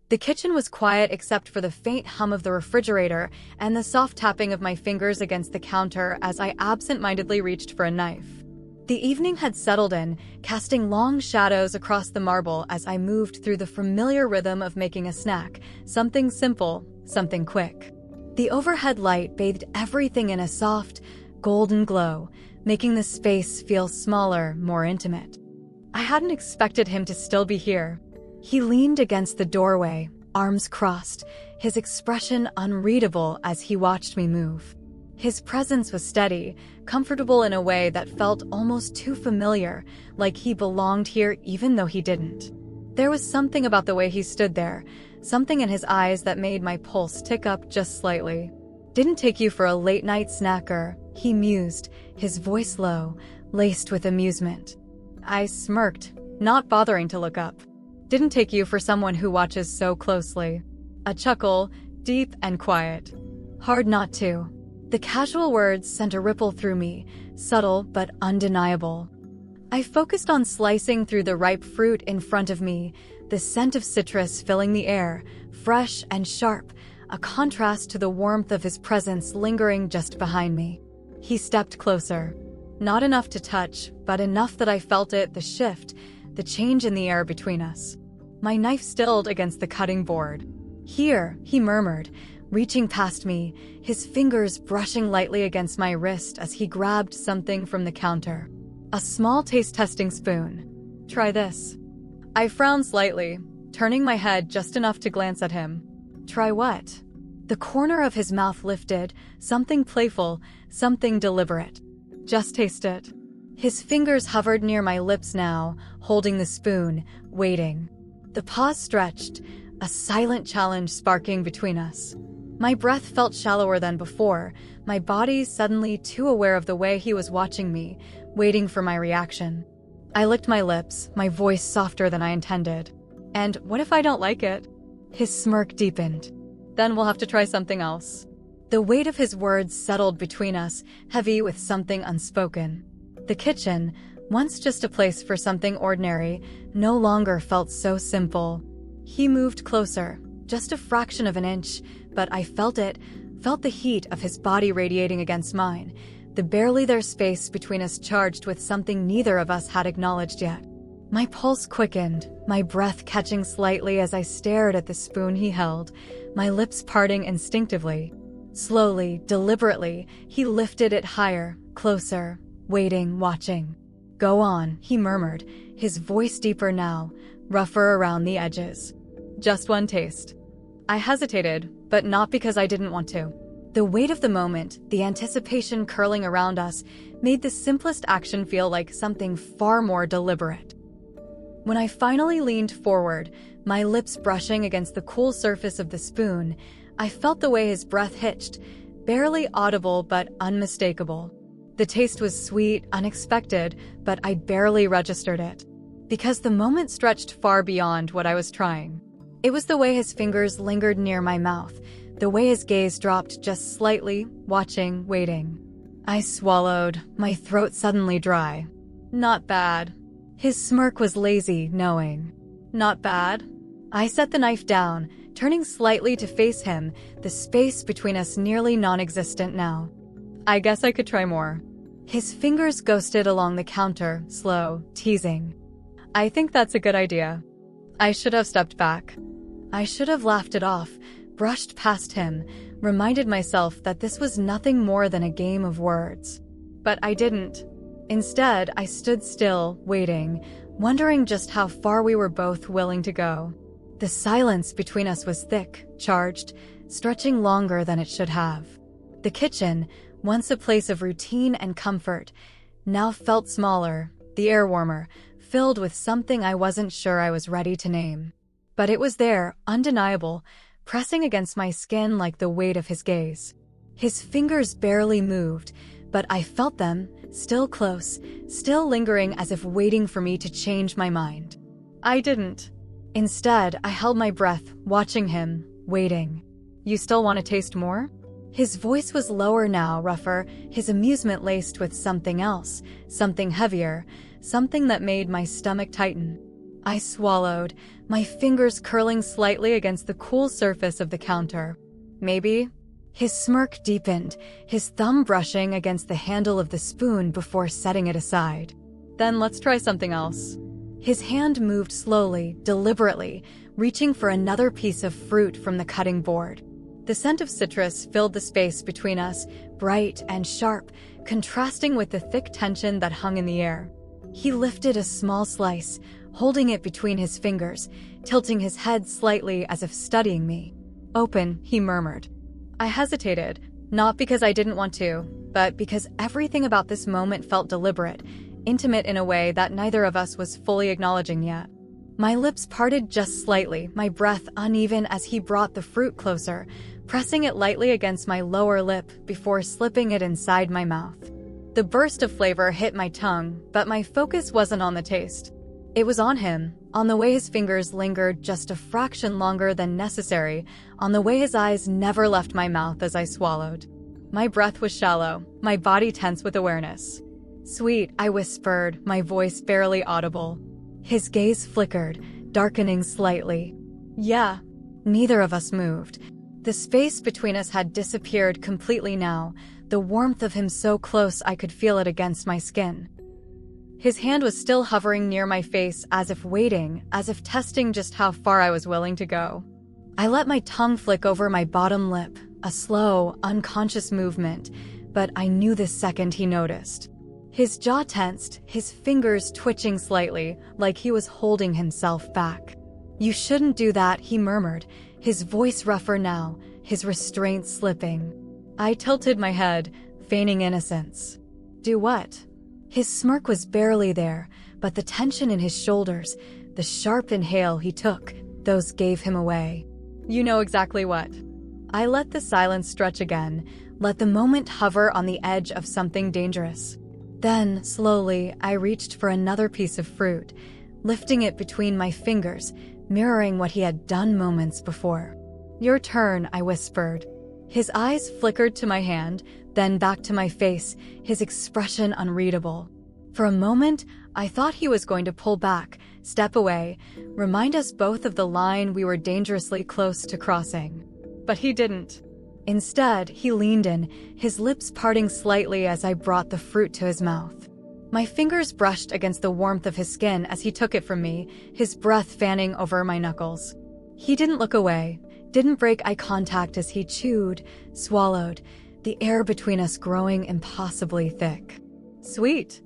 The kitchen was quiet except for the faint hum of the refrigerator and the soft tapping of my fingers against the counter as I absent-mindedly reached for a knife. The evening had settled in, casting long shadows across the marble as I moved through the familiar rhythm of making a snack, something simple, something quick. The overhead light bathed everything in a soft, golden glow, making the space feel smaller, more intimate. I hadn't expected him to still be here. He leaned against the doorway, arms crossed, his expression unreadable as he watched me move. His presence was steady, comfortable in a way that felt almost too familiar, like he belonged here even though he didn't. There was something about the way he stood there, something in his eyes that made my pulse tick up just slightly. "Didn't take you for a late-night snacker," he mused, his voice low, laced with amusement. I smirked, not bothering to look up. "Didn't take you for someone who watches so closely." A chuckle, deep and quiet. Hard not to. The casual words sent a ripple through me, subtle but undeniable. I focused on slicing through the ripe fruit in front of me, the scent of citrus filling the air, fresh and sharp, a contrast to the warmth of his presence lingering just behind me. He stepped closer. Not enough to touch, but enough that I felt it, the shift, the change in the air between us. My knife stilled against the cutting board. "Here," he murmured, reaching past me, his fingers brushing lightly against my wrist as he grabbed something from the counter. A small taste-testing spoon. "Try this." I frowned slightly, turning my head just enough to glance at him. "Try what?" The corner of his mouth lifted, something playful, something deliberate. "Just taste it." His fingers hovered near my lips now, holding the spoon, waiting. The pause stretched, a silent challenge sparking between us. My breath felt shallower than before, my body suddenly too aware of the way he was watching me, waiting for my reaction. I licked my lips, my voice softer than I intended. "And what if I don't like it?" His smirk deepened. "Then we'll have to try something else." The weight of his words settled between us, heavy with something unspoken. The kitchen, once just a place for something ordinary, no longer felt so simple. He moved closer, just a fraction of an inch, but I felt it, felt the heat of his body radiating against mine, the barely there space between us charged with something neither of us had acknowledged yet. My pulse quickened, my breath catching slightly as I stared at the spoon he held, my lips parting instinctively. Slowly, deliberately, he lifted it higher, closer, waiting, watching. "Go on," he murmured, his voice deeper now, rougher around the edges. "Just one taste." I hesitated, but not because I didn't want to. The weight of the moment, the anticipation curling around us, made the simplest action feel like something far more deliberate. When I finally leaned forward, my lips brushing against the cool surface of the spoon, I felt the way his breath hitched, barely audible but unmistakable. The taste was sweet, unexpected, but I barely registered it. Because the moment stretched far beyond what I was trying. It was the way his fingers lingered near my mouth, the way his gaze dropped just slightly, watching, waiting. I swallowed, my throat suddenly dry. "Not bad." His smirk was lazy, knowing. "Not bad?" I set the knife down, turning slightly to face him, the space between us nearly non-existent now. "I guess I could try more." His fingers ghosted along the counter, slow, teasing. "I think that's a good idea." I should have stepped back. I should have laughed it off, brushed past him, reminded myself that this was nothing more than a game of words. But I didn't. Instead, I stood still, waiting, wondering just how far we were both willing to go. The silence between us was thick, charged, stretching longer than it should have. The kitchen, once a place of routine and comfort, now felt smaller, the air warmer, filled with something I wasn't sure I was ready to name. But it was there, undeniable, pressing against my skin like the weight of his gaze. His fingers barely moved, but I felt them, still close, still lingering as if waiting for me to change my mind. I didn't. Instead, I held my breath, watching him, waiting. "You still want to taste more?" His voice was lower now, rougher, his amusement laced with something else, something heavier, something that made my stomach tighten. I swallowed, my fingers curling slightly against the cool surface of the counter. Maybe? His smirk deepened, his thumb brushing against the handle of the spoon before setting it aside. Then let's try something else. His hand moved slowly, deliberately, reaching for another piece of fruit from the cutting board. The scent of citrus filled the space between us, bright and sharp, contrasting with the thick tension that hung in the air. He lifted a small slice, holding it between his fingers, tilting his head slightly as if studying me. "Open," he murmured. I hesitated, not because I didn't want to, but because everything about this moment felt deliberate, intimate in a way that neither of us was fully acknowledging yet. My lips parted just slightly, my breath uneven as he brought the fruit closer, pressing it lightly against my lower lip before slipping it inside my mouth. The burst of flavor hit my tongue, but my focus wasn't on the taste. It was on him, on the way his fingers lingered just a fraction longer than necessary, on the way his eyes never left my mouth as I swallowed. My breath was shallow, my body tense with awareness. "Sweet," I whispered, my voice barely audible. His gaze flickered, darkening slightly. "Yeah." Neither of us moved. The space between us had disappeared completely now, the warmth of him so close I could feel it against my skin. His hand was still hovering near my face as if waiting, as if testing just how far I was willing to go. I let my tongue flick over my bottom lip, a slow, unconscious movement, but I knew the second he noticed. His jaw tensed, his fingers twitching slightly, like he was holding himself back. "You shouldn't do that," he murmured, his voice rougher now, his restraint slipping. I tilted my head, feigning innocence. "Do what?" His smirk was barely there, but the tension in his shoulders, the sharp inhale he took, those gave him away. "You know exactly what." I let the silence stretch again, let the moment hover on the edge of something dangerous. Then, slowly, I reached for another piece of fruit, lifting it between my fingers, mirroring what he had done moments before. "Your turn," I whispered. His eyes flickered to my hand, then back to my face, his expression unreadable. For a moment, I thought he was going to pull back, step away, remind us both of the line we were dangerously close to crossing. But he didn't. Instead, he leaned in, his lips parting slightly as I brought the fruit to his mouth. My fingers brushed against the warmth of his skin as he took it from me, his breath fanning over my knuckles. He didn't look away, didn't break eye contact as he chewed, swallowed, the air between us growing impossibly thick. "Sweet?"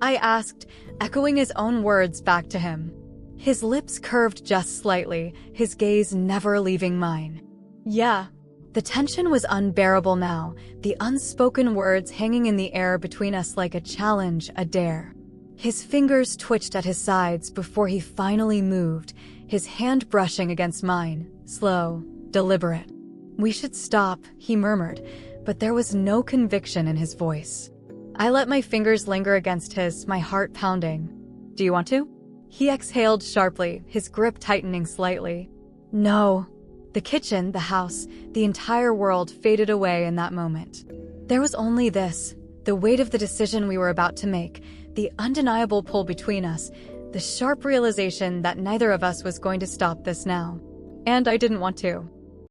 I asked, echoing his own words back to him. His lips curved just slightly, his gaze never leaving mine. "Yeah." The tension was unbearable now, the unspoken words hanging in the air between us like a challenge, a dare. His fingers twitched at his sides before he finally moved, his hand brushing against mine, slow, deliberate. "We should stop," he murmured, but there was no conviction in his voice. I let my fingers linger against his, my heart pounding. "Do you want to?" He exhaled sharply, his grip tightening slightly. "No." The kitchen, the house, the entire world faded away in that moment. There was only this, the weight of the decision we were about to make, the undeniable pull between us, the sharp realization that neither of us was going to stop this now. And I didn't want to.